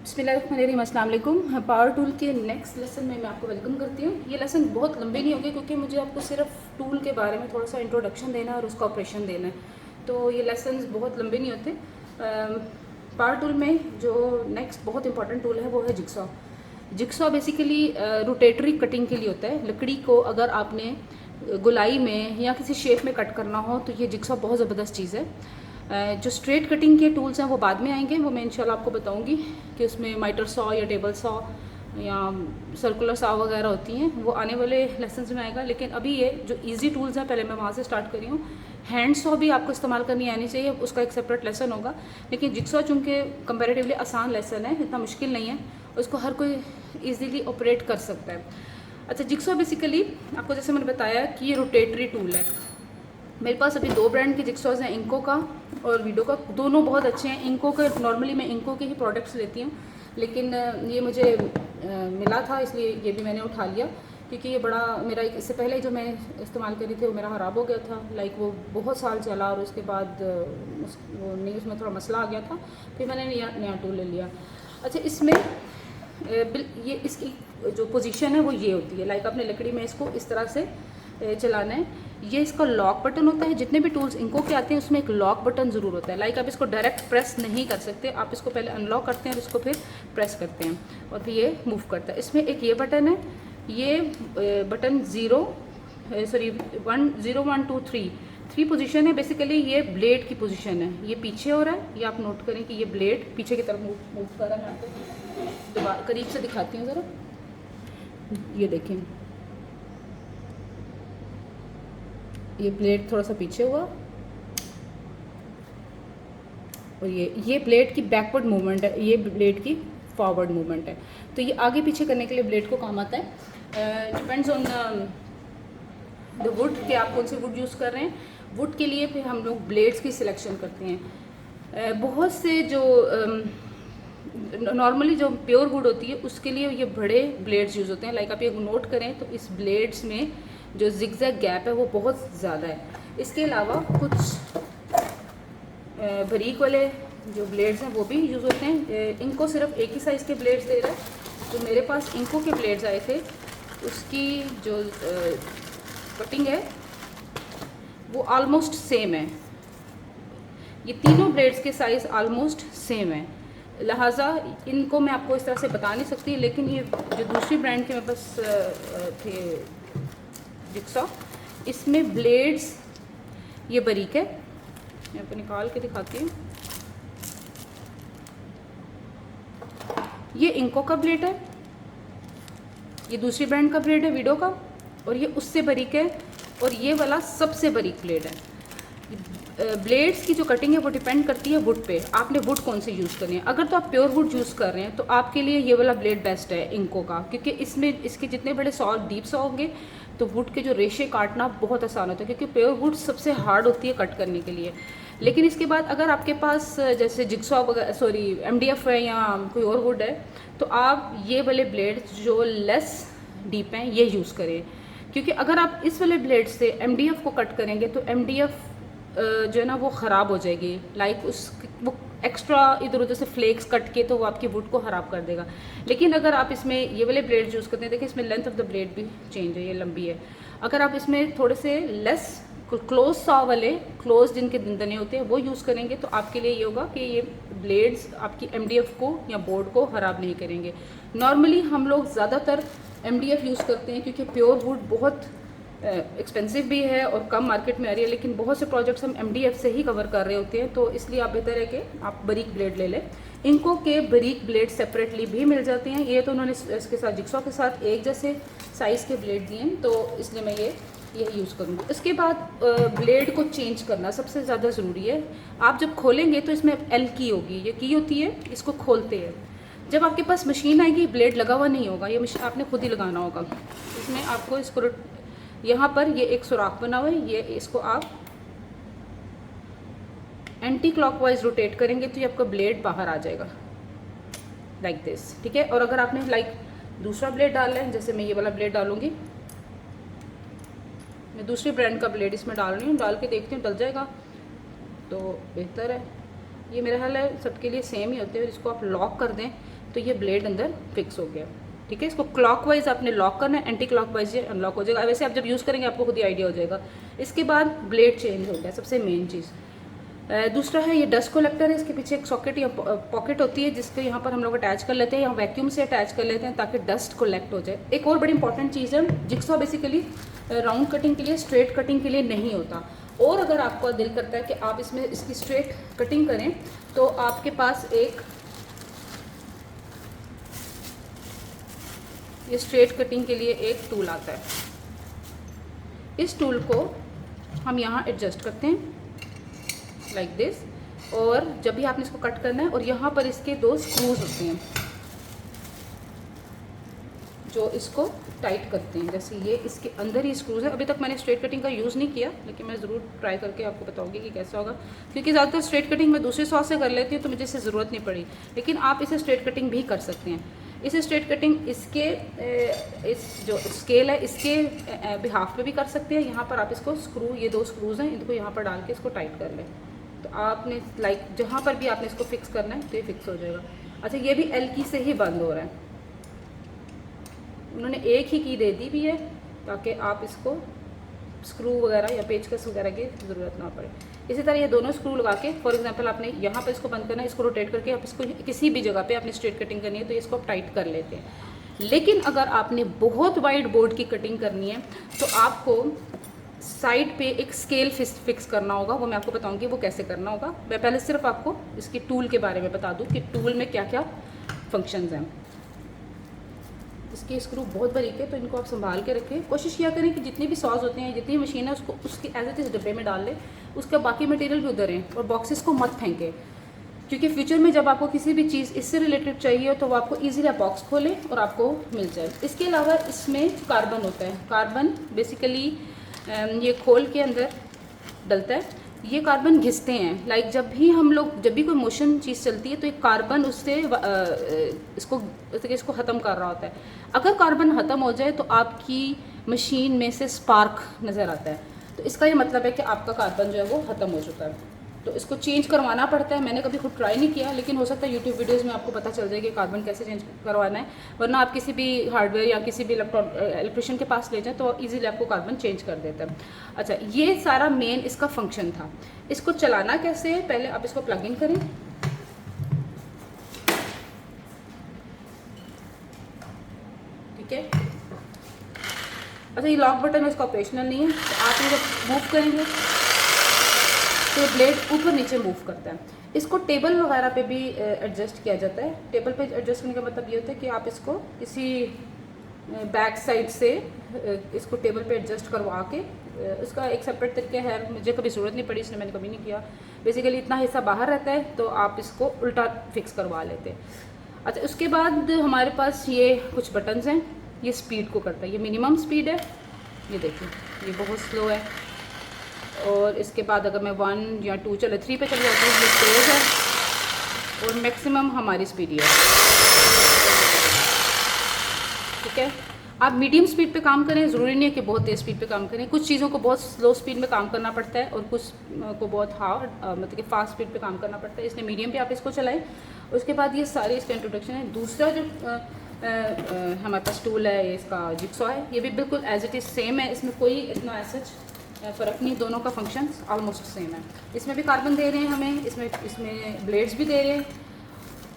बिस्मिल्लाहिर्रहमानिर्रहीम, अस्सलाम वालेकुम। पावर टूल के नेक्स्ट लेसन में मैं आपको वेलकम करती हूँ। ये लेसन बहुत लंबे नहीं होंगे क्योंकि मुझे आपको सिर्फ टूल के बारे में थोड़ा सा इंट्रोडक्शन देना है और उसका ऑपरेशन देना है, तो ये लेसन बहुत लंबे नहीं होते। पावर टूल में जो नेक्स्ट बहुत इंपॉर्टेंट टूल है वो है jigsaw. Jigsaw basically rotary cutting के लिए होता है। लकड़ी को अगर आपने गोलाई में या किसी शेप में कट करना हो तो ये जिक्सॉ बहुत ज़बरदस्त चीज़ है। जो स्ट्रेट कटिंग के टूल्स हैं वो बाद में आएंगे, वो मैं इंशाल्लाह आपको बताऊंगी कि उसमें माइटर सॉ या टेबल सॉ या सर्कुलर सॉ वगैरह होती हैं, वो आने वाले लेसन्स में आएगा। लेकिन अभी ये जो इजी टूल्स हैं पहले मैं वहाँ से स्टार्ट करी हूँ। हैंड सॉ भी आपको इस्तेमाल करनी आनी चाहिए, उसका एक सेपरेट लेसन होगा। लेकिन जिक्सॉ चूँकि कंपेरेटिवली आसान लेसन है, इतना मुश्किल नहीं है, उसको हर कोई ईजीली ऑपरेट कर सकता है। अच्छा, जिक्सॉ बेसिकली आपको जैसे मैंने बताया कि ये रोटेटरी टूल है। मेरे पास अभी दो ब्रांड के जिक्सॉज हैं, इंको का और वीडो का। दोनों बहुत अच्छे हैं। इंको के नॉर्मली मैं इंको के ही प्रोडक्ट्स लेती हूँ, लेकिन ये मुझे मिला था इसलिए ये भी मैंने उठा लिया, क्योंकि ये बड़ा मेरा इससे पहले जो मैं इस्तेमाल करी थी वो मेरा ख़राब हो गया था। लाइक वो बहुत साल चला और उसके बाद वो नहीं, उसमें थोड़ा मसला आ गया था, फिर मैंने नया टूल ले लिया। अच्छा, इसमें ये इसकी जो पोजीशन है वो ये होती है। लाइक आपने लकड़ी में इसको इस तरह से चलाना है। ये इसका लॉक बटन होता है। जितने भी टूल्स इनको के आते हैं उसमें एक लॉक बटन ज़रूर होता है। लाइक आप इसको डायरेक्ट प्रेस नहीं कर सकते, आप इसको पहले अनलॉक करते हैं और इसको फिर प्रेस करते हैं और फिर ये मूव करता है। इसमें एक ये बटन है, ये बटन 0 1 2 3 पोजीशन है। बेसिकली ये ब्लेड की पोजीशन है, ये पीछे हो रहा है। ये आप नोट करें कि ये ब्लेड पीछे की तरफ मूव कर रहा है। मैं आपको दोबारा करीब से दिखाती हूँ ज़रा, ये देखें, ये ब्लेड थोड़ा सा पीछे हुआ और ये ब्लेड की बैकवर्ड मूवमेंट है, ये ब्लेड की फॉरवर्ड मूवमेंट है। तो ये आगे पीछे करने के लिए ब्लेड को काम आता है। डिपेंड्स ऑन द वुड कि आप कौन सी वुड यूज़ कर रहे हैं। वुड के लिए फिर हम लोग ब्लेड्स की सिलेक्शन करते हैं। बहुत से जो नॉर्मली जो प्योर वुड होती है उसके लिए ये बड़े ब्लेड्स यूज़ होते हैं। लाइक आप ये नोट करें तो इस ब्लेड्स में जो जिगजैग गैप है वो बहुत ज़्यादा है। इसके अलावा कुछ बारीक वाले जो ब्लेड्स हैं वो भी यूज़ होते हैं। इनको सिर्फ एक ही साइज़ के ब्लेड्स दे रहा है। जो मेरे पास इनको के ब्लेड्स आए थे उसकी जो कटिंग है वो ऑलमोस्ट सेम है। ये तीनों ब्लेड्स के साइज़ ऑलमोस्ट सेम है, लिहाजा इनको मैं आपको इस तरह से बता नहीं सकती। लेकिन ये जो दूसरी ब्रांड के मेरे पास थे जिक्सॉ, इसमें ब्लेड्स ये बारीक है। मैं आपको निकाल के दिखाती हूँ। ये इंको का ब्लेड है, ये दूसरी ब्रांड का ब्लेड है वीडो का, और ये उससे बारीक है, और ये वाला सबसे बारीक ब्लेड है। ब्लेड्स की जो कटिंग है वो डिपेंड करती है वुड पे, आपने वुड कौन से यूज़ करनी है। अगर तो आप प्योर वुड यूज़ कर रहे हैं तो आपके लिए ये वाला ब्लेड बेस्ट है इंको का, क्योंकि इसमें इसके जितने बड़े सॉ डीप सॉ होंगे तो वुड के जो रेशे काटना बहुत आसान होता है, क्योंकि प्योर वुड सबसे हार्ड होती है कट करने के लिए। लेकिन इसके बाद अगर आपके पास जैसे जिक्सॉ वगैरह MDF है या कोई और वुड है तो आप ये वाले ब्लेड जो लेस डीप हैं ये यूज़ करें, क्योंकि अगर आप इस वाले ब्लेड से MDF को कट करेंगे तो MDF जो है ना वो ख़राब हो जाएगी। लाइक वो एक्स्ट्रा इधर उधर से फ्लेक्स कट के तो वो आपकी वुड को ख़राब कर देगा। लेकिन अगर आप इसमें ये वाले ब्लेड यूज़ करते हैं, देखिए इसमें लेंथ ऑफ द ब्लेड भी चेंज है, ये लंबी है। अगर आप इसमें थोड़े से लेस क्लोज सॉ वाले, क्लोज जिनके दंदने होते हैं वो यूज़ करेंगे तो आपके लिए ये होगा कि ये ब्लेड्स आपकी MDF को या बोर्ड को ख़राब नहीं करेंगे। नॉर्मली हम लोग ज़्यादातर MDF यूज़ करते हैं क्योंकि प्योर वुड बहुत एक्सपेंसिव भी है और कम मार्केट में आ रही है, लेकिन बहुत से प्रोजेक्ट्स हम MDF से ही कवर कर रहे होते हैं, तो इसलिए आप बेहतर है कि आप बारीक ब्लेड ले लें। इनको के बारीक ब्लेड सेपरेटली भी मिल जाते हैं। ये तो उन्होंने इसके साथ जिक्सॉ के साथ एक जैसे साइज़ के ब्लेड दिए हैं, तो इसलिए मैं ये यूज़ करूँगी। इसके बाद ब्लेड को चेंज करना सबसे ज़्यादा ज़रूरी है। आप जब खोलेंगे तो इसमें L की होगी, ये की होती है, इसको खोलते हैं। जब आपके पास मशीन आएगी ब्लेड लगा हुआ नहीं होगा, ये मशीन आपने खुद ही लगाना होगा। इसमें आपको इसको यहाँ पर ये एक सुराख बना हुआ है, ये इसको आप एंटी क्लॉकवाइज रोटेट करेंगे तो ये आपका ब्लेड बाहर आ जाएगा लाइक दिस, ठीक है। और अगर आपने लाइक दूसरा ब्लेड डालना है, जैसे मैं ये वाला ब्लेड डालूंगी, मैं दूसरी ब्रांड का ब्लेड इसमें डाल रही हूँ, डाल के देखती हूँ डल जाएगा तो बेहतर है। ये मेरा ख्याल है सबके लिए सेम ही होते हैं। इसको आप लॉक कर दें तो तो ये ब्लेड अंदर फिक्स हो गया। ठीक है, इसको क्लॉकवाइज आपने लॉक करना है, एंटी क्लॉकवाइज ये अनलॉक हो जाएगा। वैसे आप जब यूज़ करेंगे आपको खुद ही आइडिया हो जाएगा। इसके बाद ब्लेड चेंज हो गया, सबसे मेन चीज़। दूसरा है ये डस्ट कलेक्टर है, इसके पीछे एक सॉकेट या पॉकेट होती है जिसके यहाँ पर हम लोग अटैच कर लेते हैं या वैक्यूम से अटैच कर लेते हैं ताकि डस्ट कलेक्ट हो जाए। एक और बड़ी इंपॉर्टेंट चीज़ है, जिक्सॉ बेसिकली राउंड कटिंग के लिए, स्ट्रेट कटिंग के लिए नहीं होता। और अगर आपका दिल करता है कि आप इसमें इसकी स्ट्रेट कटिंग करें तो आपके पास एक ये स्ट्रेट कटिंग के लिए एक टूल आता है। इस टूल को हम यहाँ एडजस्ट करते हैं लाइक दिस, और जब भी आपने इसको कट करना है, और यहाँ पर इसके 2 स्क्रूज होते हैं जो इसको टाइट करते हैं। जैसे ये इसके अंदर ही स्क्रूज है। अभी तक मैंने स्ट्रेट कटिंग का यूज़ नहीं किया, लेकिन मैं ज़रूर ट्राई करके आपको बताऊंगी कि कैसा होगा, क्योंकि ज़्यादातर स्ट्रेट कटिंग मैं दूसरे सॉस से कर लेती हूँ तो मुझे इससे ज़रूरत नहीं पड़ी। लेकिन आप इसे स्ट्रेट कटिंग भी कर सकते हैं। इसे स्ट्रेट कटिंग इसके इस जो स्केल है इसके बिहाफ पे भी कर सकते हैं। यहाँ पर आप इसको स्क्रू, ये 2 स्क्रूज हैं, इनको यहाँ पर डाल के इसको टाइट कर लें तो आपने लाइक जहाँ पर भी आपने इसको फिक्स करना है तो ये फिक्स हो जाएगा। अच्छा, ये भी एल की से ही बंद हो रहा है, उन्होंने एक ही की दे दी भी है ताकि आप इसको स्क्रू वगैरह या पेचकस वगैरह की ज़रूरत ना पड़े। इसी तरह ये दोनों स्क्रू लगा के, फॉर एग्जांपल आपने यहाँ पर इसको बंद करना है, इसको रोटेट करके आप इसको किसी भी जगह पे आपने स्ट्रेट कटिंग करनी है तो इसको आप टाइट कर लेते हैं। लेकिन अगर आपने बहुत वाइड बोर्ड की कटिंग करनी है तो आपको साइड पे एक स्केल फिक्स करना होगा। वो मैं आपको बताऊंगी वो कैसे करना होगा। मैं पहले सिर्फ आपको इसकी टूल के बारे में बता दूं कि टूल में क्या क्या फंक्शंस हैं। इसके स्क्रू बहुत बारीक है तो इनको आप संभाल के रखें। कोशिश किया करें कि जितनी भी सॉज होते हैं, जितनी मशीन है, उसको उसके एज इट इस डब्बे में डाल लें, उसका बाकी मटेरियल भी उधर है, और बॉक्सेस को मत फेंकें, क्योंकि फ्यूचर में जब आपको किसी भी चीज़ इससे रिलेटेड चाहिए तो वो आपको ईजिली बॉक्स खोलें और आपको मिल जाए। इसके अलावा इसमें कार्बन होता है। कार्बन बेसिकली ये खोल के अंदर डलता है। ये कार्बन घिसते हैं, लाइक जब भी कोई मोशन चीज़ चलती है तो एक कार्बन उससे इसको ख़त्म कर रहा होता है। अगर कार्बन ख़त्म हो जाए तो आपकी मशीन में से स्पार्क नज़र आता है, तो इसका ये मतलब है कि आपका कार्बन जो है वो ख़त्म हो चुका है। तो इसको चेंज करवाना पड़ता है। मैंने कभी खुद ट्राई नहीं किया, लेकिन हो सकता है यूट्यूब वीडियोस में आपको पता चल जाए कि कार्बन कैसे चेंज करवाना है। वरना आप किसी भी हार्डवेयर या किसी भी इलेक्ट्रिशियन के पास ले जाएं तो इजीली आपको कार्बन चेंज कर देता है। अच्छा, ये सारा मेन इसका फंक्शन था। इसको चलाना कैसे है, पहले आप इसको प्लग इन करें। ठीक है, अच्छा, ये लॉक बटन है, इसका ऑपरेशनल नहीं है। तो आप ये जब मूव करेंगे तो ब्लेड ऊपर नीचे मूव करता है। इसको टेबल वगैरह पे भी एडजस्ट किया जाता है। टेबल पे एडजस्ट करने का मतलब ये होता है कि आप इसको किसी बैक साइड से इसको टेबल पे एडजस्ट करवा के, इसका एक सेपरेट तरीका है, मुझे कभी ज़रूरत नहीं पड़ी, इसलिए मैंने कभी नहीं किया। बेसिकली इतना हिस्सा बाहर रहता है तो आप इसको उल्टा फिक्स करवा लेते हैं। अच्छा, उसके बाद हमारे पास ये कुछ बटन्स हैं, ये स्पीड को करता है। ये मिनिमम स्पीड है, ये देखिए ये बहुत स्लो है। और इसके बाद अगर मैं 1 या 2 चले 3 पे चले जाती हूँ, ये तेज़ है, और मैक्सिमम हमारी स्पीड है। ठीक है, आप मीडियम स्पीड पे काम करें, ज़रूरी नहीं है कि बहुत तेज़ स्पीड पे काम करें। कुछ चीज़ों को बहुत स्लो स्पीड में काम करना पड़ता है और कुछ को बहुत हार्ड मतलब कि फास्ट स्पीड पे काम करना पड़ता है, इसलिए मीडियम पे आप इसको चलाएं। उसके बाद ये सारे इसका इंट्रोडक्शन है। दूसरा जो हमारे पास टूल है, ये इसका जिक्सॉ है। ये भी बिल्कुल एज इट इज़ सेम है, इसमें कोई इतना सच फ़र्क नहीं, दोनों का फंक्शन ऑलमोस्ट सेम है। इसमें भी कार्बन दे रहे हैं हमें, इसमें ब्लेड्स भी दे रहे हैं,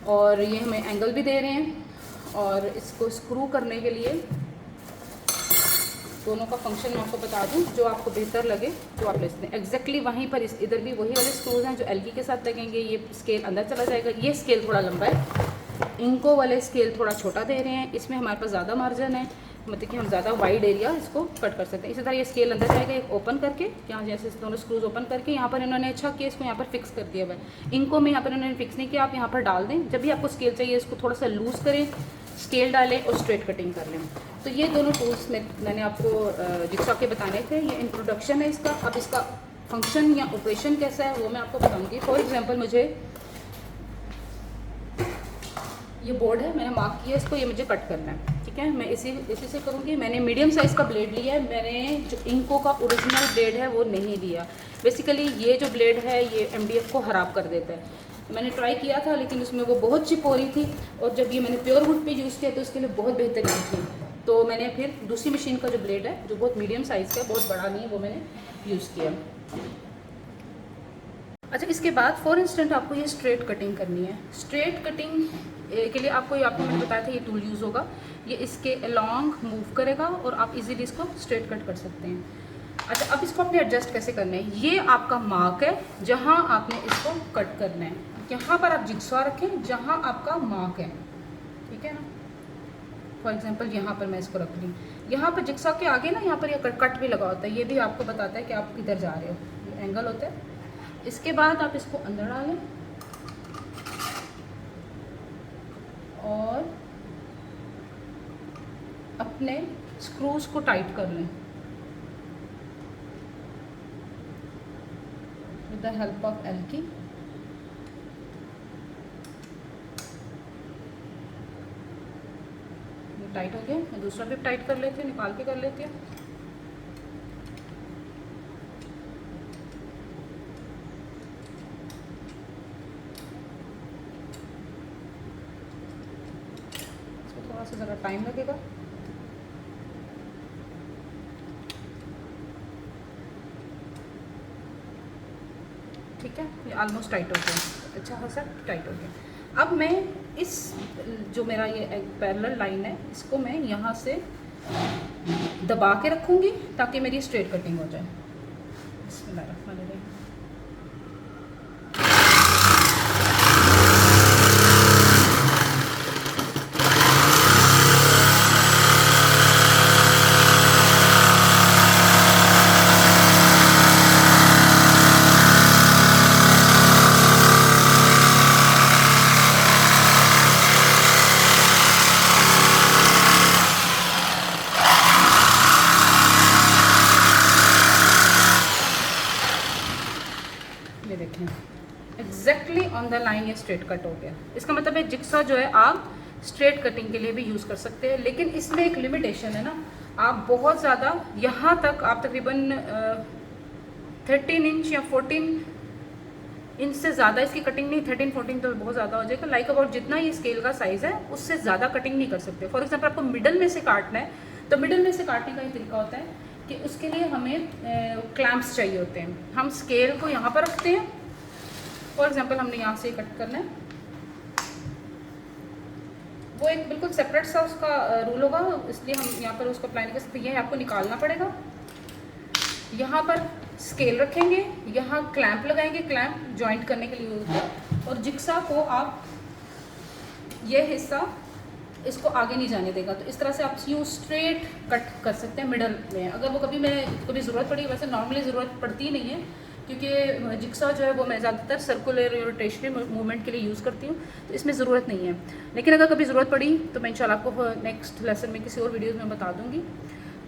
और ये हमें एंगल भी दे रहे हैं। और इसको स्क्रू करने के लिए दोनों का फंक्शन मैं आपको बता दूं, जो आपको बेहतर लगे तो आप ले सकते हैं। एग्जैक्टली वहीं पर इधर भी वही वाले स्क्रूज हैं जो एलगी के साथ लगेंगे। ये स्केल अंदर चला जाएगा। ये स्केल थोड़ा लंबा है, इनको वाले स्केल थोड़ा छोटा दे रहे हैं। इसमें हमारे पास ज़्यादा मार्जिन है, मतलब कि हम ज़्यादा वाइड एरिया इसको कट कर सकते हैं। इसी तरह ये स्केल अंदर जाएगा, एक ओपन करके यहाँ जैसे दोनों स्क्रूज ओपन करके यहाँ पर इन्होंने अच्छा किया, इसको यहाँ पर फिक्स कर दिया हुआ है। इनको में यहाँ पर इन्होंने फिक्स नहीं किया, आप यहाँ पर डाल दें। जब भी आपको स्केल चाहिए इसको थोड़ा सा लूज़ करें, स्केल डालें और स्ट्रेट कटिंग कर लें। तो ये दोनों टूल्स मैंने आपको जिक्सॉ के बताने थे। ये इंट्रोडक्शन है इसका। अब इसका फंक्शन या ऑपरेशन कैसा है वो मैं आपको बताऊँगी। फॉर एग्जाम्पल, मुझे ये बोर्ड है, मैंने मार्क किया इसको, ये मुझे कट करना है। ठीक है, मैं इसी से करूँगी। मैंने मीडियम साइज़ का ब्लेड लिया है, मैंने जो इंको का ओरिजिनल ब्लेड है वो नहीं लिया। बेसिकली ये जो ब्लेड है ये MDF को ख़राब कर देता है। मैंने ट्राई किया था लेकिन उसमें वो बहुत चिप हो रही थी, और जब ये मैंने प्योर वुड पे यूज़ किया तो उसके लिए बहुत बेहतरीन थी। तो मैंने फिर दूसरी मशीन का जो ब्लेड है, जो बहुत मीडियम साइज़ का है, बहुत बड़ा नहीं है, वो मैंने यूज़ किया। अच्छा, इसके बाद फॉर इंस्टेंट आपको ये स्ट्रेट कटिंग करनी है। स्ट्रेट कटिंग के लिए आपको मैंने बताया था ये टूल यूज़ होगा, ये इसके अलॉन्ग मूव करेगा और आप इजीली इसको स्ट्रेट कट कर सकते हैं। अच्छा, अब इसको आपने एडजस्ट कैसे करना है, ये आपका मार्क है जहाँ आपने इसको कट करना है। यहाँ पर आप जिक्सॉ रखें जहाँ आपका मार्क है, ठीक है ना। फॉर एग्जांपल यहाँ पर मैं इसको रख ली, यहाँ पर जिक्सॉ के आगे ना यहाँ पर ये कट भी लगा होता है, ये भी आपको बताता है कि आप किधर जा रहे हो, ये एंगल होता है। इसके बाद आप इसको अंदर डालें और अपने स्क्रूज को टाइट कर लें with the help of L की। ये टाइट हो गया, मैं दूसरा भी टाइट कर लेती हूँ, निकाल के कर लेती हूँ। थोड़ा सा ज़रा टाइम लगेगा। ठीक है, ये ऑलमोस्ट टाइट हो गया, अच्छा खासा टाइट हो गया। अब मैं इस जो मेरा ये एक पैरेलल लाइन है, इसको मैं यहाँ से दबा के रखूँगी ताकि मेरी स्ट्रेट कटिंग हो जाए। बिस्मिल्लाहिर्रहमानिर्रहीम। ये देखें एग्जैक्टली ऑन द लाइन ये स्ट्रेट कट हो गया। इसका मतलब है जिक्सॉ जो है आप स्ट्रेट कटिंग के लिए भी यूज़ कर सकते हैं, लेकिन इसमें एक लिमिटेशन है ना, आप बहुत ज़्यादा यहाँ तक आप तकरीबन 13 इंच या 14 इंच से ज़्यादा इसकी कटिंग नहीं, 13-14 तो बहुत ज़्यादा हो जाएगा, लाइक अबाउट जितना ये स्केल का साइज़ है उससे ज़्यादा कटिंग नहीं कर सकते। फॉर एग्जाम्पल आपको मिडल में से काटना है, तो मिडल में से काटने का ये तरीका होता है कि उसके लिए हमें क्लैंप्स चाहिए होते हैं। हम स्केल को यहाँ पर रखते हैं, फॉर एग्जांपल हमने यहाँ से कट करना है, वो एक बिल्कुल सेपरेट सा उसका रूल होगा, इसलिए हम यहाँ पर उसको अप्लाई नहीं कर सकते। ये आपको निकालना पड़ेगा। यहाँ पर स्केल रखेंगे, यहाँ क्लैंप लगाएंगे, क्लैंप जॉइंट करने के लिए होता है, और जिक्सा को आप ये हिस्सा इसको आगे नहीं जाने देगा। तो इस तरह से आप यूँ स्ट्रेट कट कर सकते हैं मिडल में। अगर वो कभी ज़रूरत पड़ी, वैसे नॉर्मली ज़रूरत पड़ती नहीं है, क्योंकि जिक्सा जो है वो मैं ज़्यादातर सर्कुलर रोटेशनरी मूवमेंट के लिए यूज़ करती हूँ, तो इसमें ज़रूरत नहीं है। लेकिन अगर कभी ज़रूरत पड़ी तो मैं इंशाल्लाह आपको नेक्स्ट लेसन में किसी और वीडियोज़ में बता दूँगी।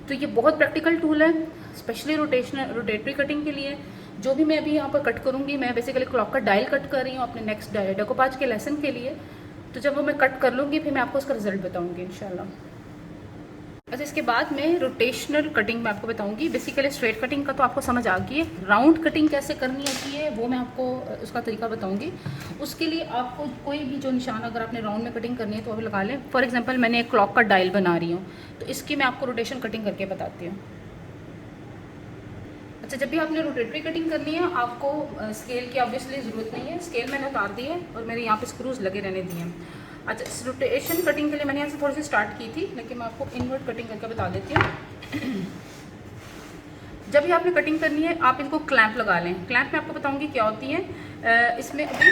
तो ये बहुत प्रैक्टिकल टूल है, स्पेशली रोटेटरी कटिंग के लिए। जो भी मैं अभी यहाँ पर कट करूँगी, मैं बेसिकली क्लॉक का डायल कट कर रही हूँ अपने नेक्स्ट डेकोपाज के लेसन के लिए। तो जब वो मैं कट कर लूँगी फिर मैं आपको उसका रिजल्ट बताऊँगी इंशाल्लाह। अच्छा, इसके बाद मैं रोटेशनल कटिंग में आपको बताऊंगी। बेसिकली स्ट्रेट कटिंग का तो आपको समझ आ गई है, राउंड कटिंग कैसे करनी होती है वो मैं आपको उसका तरीका बताऊंगी। उसके लिए आपको कोई भी जो निशान अगर आपने राउंड में कटिंग करनी है तो वो भी लगा लें। फॉर एग्जांपल मैंने एक क्लॉक का डायल बना रही हूँ, तो इसकी मैं आपको रोटेशन कटिंग करके बताती हूँ। अच्छा, जब भी आपने रोटेटरी कटिंग करनी है आपको स्केल की ऑब्वियसली ज़रूरत नहीं है। स्केल मैंने उतार दी है और मेरे यहाँ पे स्क्रूज लगे रहने दिए हैं। अच्छा, इस रोटेशन कटिंग के लिए मैंने यहाँ से थोड़ी सी स्टार्ट की थी, लेकिन मैं आपको इनवर्ट कटिंग करके बता देती हूँ। जब भी आपने कटिंग करनी है आप इनको क्लैंप लगा लें। क्लैंप में आपको बताऊँगी क्या होती है। इसमें अभी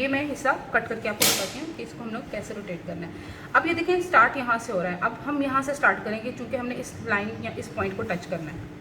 ये मैं हिस्सा कट करके आपको बताती हूँ कि इसको हम लोग कैसे रोटेट करना है। अब ये देखें स्टार्ट यहाँ से हो रहा है, अब हम यहाँ से स्टार्ट करेंगे क्योंकि हमने इस लाइन या इस पॉइंट को टच करना है।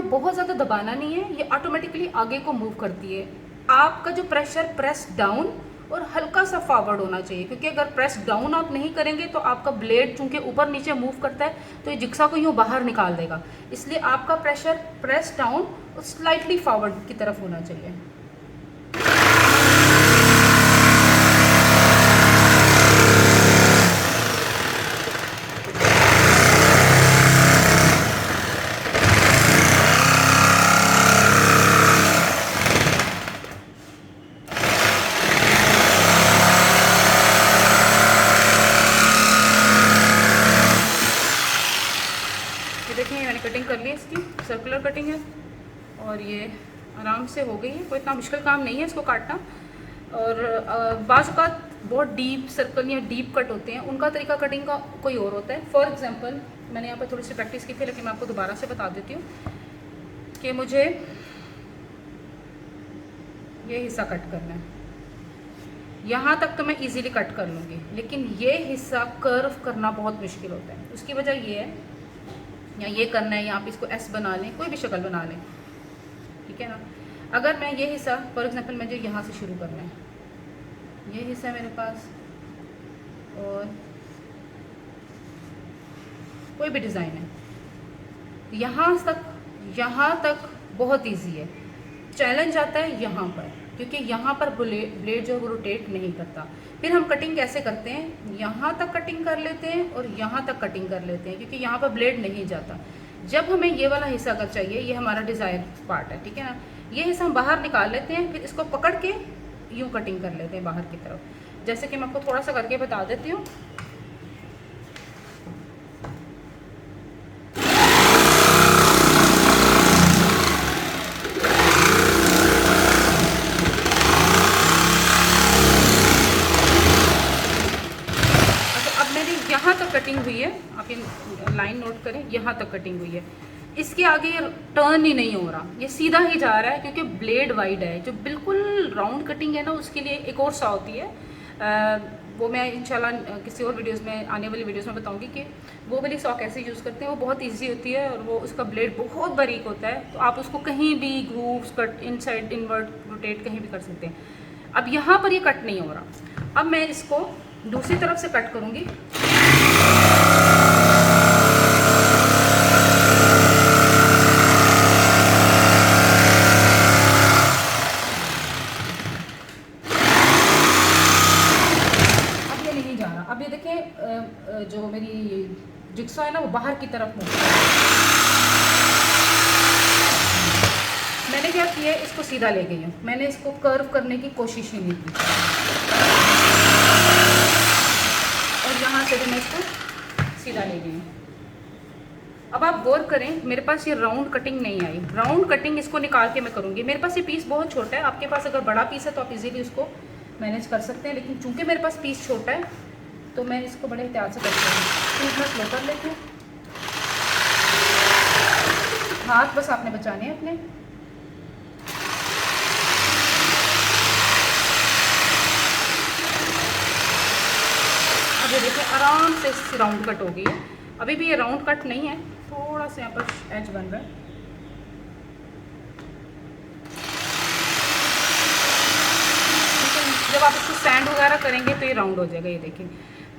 बहुत ज़्यादा दबाना नहीं है, ये ऑटोमेटिकली आगे को मूव करती है। आपका जो प्रेशर प्रेस डाउन और हल्का सा फॉरवर्ड होना चाहिए, क्योंकि अगर प्रेस डाउन आप नहीं करेंगे तो आपका ब्लेड चूंकि ऊपर नीचे मूव करता है तो ये जिक्सा को यूँ बाहर निकाल देगा। इसलिए आपका प्रेशर प्रेस डाउन और स्लाइटली फॉरवर्ड की तरफ होना चाहिए। देखिए मैंने कटिंग कर ली, इसकी सर्कुलर कटिंग है और ये आराम से हो गई है। कोई इतना मुश्किल काम नहीं है इसको काटना। और बाज़ औक़ात बहुत डीप सर्कल या डीप कट होते हैं, उनका तरीका कटिंग का कोई और होता है। फॉर एग्जांपल मैंने यहाँ पर थोड़ी सी प्रैक्टिस की थी, लेकिन मैं आपको दोबारा से बता देती हूँ कि मुझे ये हिस्सा कट करना है। यहाँ तक तो मैं इजीली कट कर लूँगी, लेकिन ये हिस्सा कर्व करना बहुत मुश्किल होता है। उसकी वजह ये है, या ये करना है या आप इसको एस बना लें, कोई भी शक्ल बना लें, ठीक है ना। अगर मैं ये हिस्सा फॉर एग्जांपल मुझे यहाँ से शुरू करना है, ये हिस्सा मेरे पास, और कोई भी डिज़ाइन है, यहाँ तक बहुत इजी है। चैलेंज आता है यहाँ पर, क्योंकि यहाँ पर ब्लेड जो है वो रोटेट नहीं करता। फिर हम कटिंग कैसे करते हैं, यहाँ तक कटिंग कर लेते हैं और यहाँ तक कटिंग कर लेते हैं, क्योंकि यहाँ पर ब्लेड नहीं जाता। जब हमें ये वाला हिस्सा अगर चाहिए, ये हमारा डिज़ायर पार्ट है, ठीक है ना, ये हिस्सा हम बाहर निकाल लेते हैं, फिर इसको पकड़ के यूँ कटिंग कर लेते हैं बाहर की तरफ। जैसे कि मैं आपको थोड़ा सा करके बता देती हूँ। यहाँ तक कटिंग हुई है, आप ये लाइन नोट करें, यहाँ तक कटिंग हुई है। इसके आगे ये टर्न ही नहीं हो रहा, ये सीधा ही जा रहा है, क्योंकि ब्लेड वाइड है। जो बिल्कुल राउंड कटिंग है ना, उसके लिए एक और सा होती है, वो मैं इंशाल्लाह किसी और वीडियोस में, आने वाली वीडियोस में बताऊंगी कि वो वाली सॉ कैसे यूज़ करते हैं। वो बहुत इजी होती है और वो उसका ब्लेड बहुत बारीक होता है, तो आप उसको कहीं भी grooves cut, inside, invert, rotate कहीं भी कर सकते हैं। अब यहाँ पर ये कट नहीं हो रहा, अब मैं इसको दूसरी तरफ से कट करूँगी। अब ये नहीं जा रहा। अब ये देखें, जो मेरी जिक्सा है ना, वो बाहर की तरफ मूव कर रहा है। मैंने क्या किया, इसको सीधा ले गई हूँ, मैंने इसको कर्व करने की कोशिश ही नहीं की। और यहाँ से भी मैं इसको सीधा ले गई हूँ। अब आप गौर करें, मेरे पास ये राउंड कटिंग नहीं आई। राउंड कटिंग इसको निकाल के मैं करूँगी। मेरे पास ये पीस बहुत छोटा है, आपके पास अगर बड़ा पीस है तो आप इजीली उसको मैनेज कर सकते हैं, लेकिन चूंकि मेरे पास पीस छोटा है तो मैं इसको बड़े एहतियात से करती हूँ। तो इतना स्लो कर लेती हूँ, हाथ बस आपने बचाने हैं अपने। अब ये देखिए आराम से राउंड कट हो गई है। अभी भी ये राउंड कट नहीं है, थोड़ा सा यहाँ पर एज बन रहा है। ठीक है, जब आप इसको सैंड वगैरह करेंगे तो ये राउंड हो जाएगा। ये देखिए,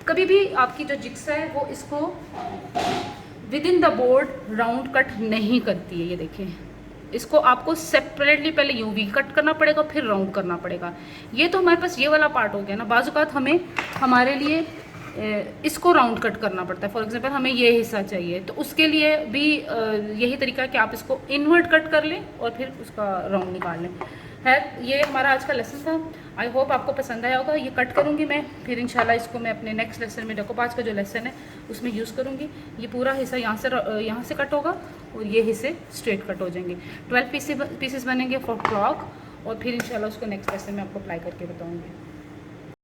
कभी भी आपकी जो जिक्सा है वो इसको with in the board round cut नहीं करती है। ये देखिए, इसको आपको सेपरेटली पहले यूवी कट करना पड़ेगा, फिर राउंड करना पड़ेगा। ये तो हमारे पास ये वाला पार्ट हो गया ना। बाज़ औक़ात हमें हमारे लिए इसको राउंड कट करना पड़ता है। फॉर एग्जांपल हमें ये हिस्सा चाहिए, तो उसके लिए भी यही तरीका है कि आप इसको इनवर्ट कट कर लें और फिर उसका राउंड निकाल लें। है, ये हमारा आज का लेसन था। आई होप आपको पसंद आया होगा। ये कट करूँगी मैं, फिर इंशाल्लाह इसको मैं अपने नेक्स्ट लेसन में, डेकोपाज का जो लेसन है उसमें यूज़ करूँगी। ये पूरा हिस्सा यहाँ से कट होगा और ये हिस्से स्ट्रेट कट हो जाएंगे। 12 पीसेस बनेंगे फॉर फ्रॉक, और फिर इंशाल्लाह उसको नेक्स्ट लेसन में आपको अप्लाई करके बताऊँगी।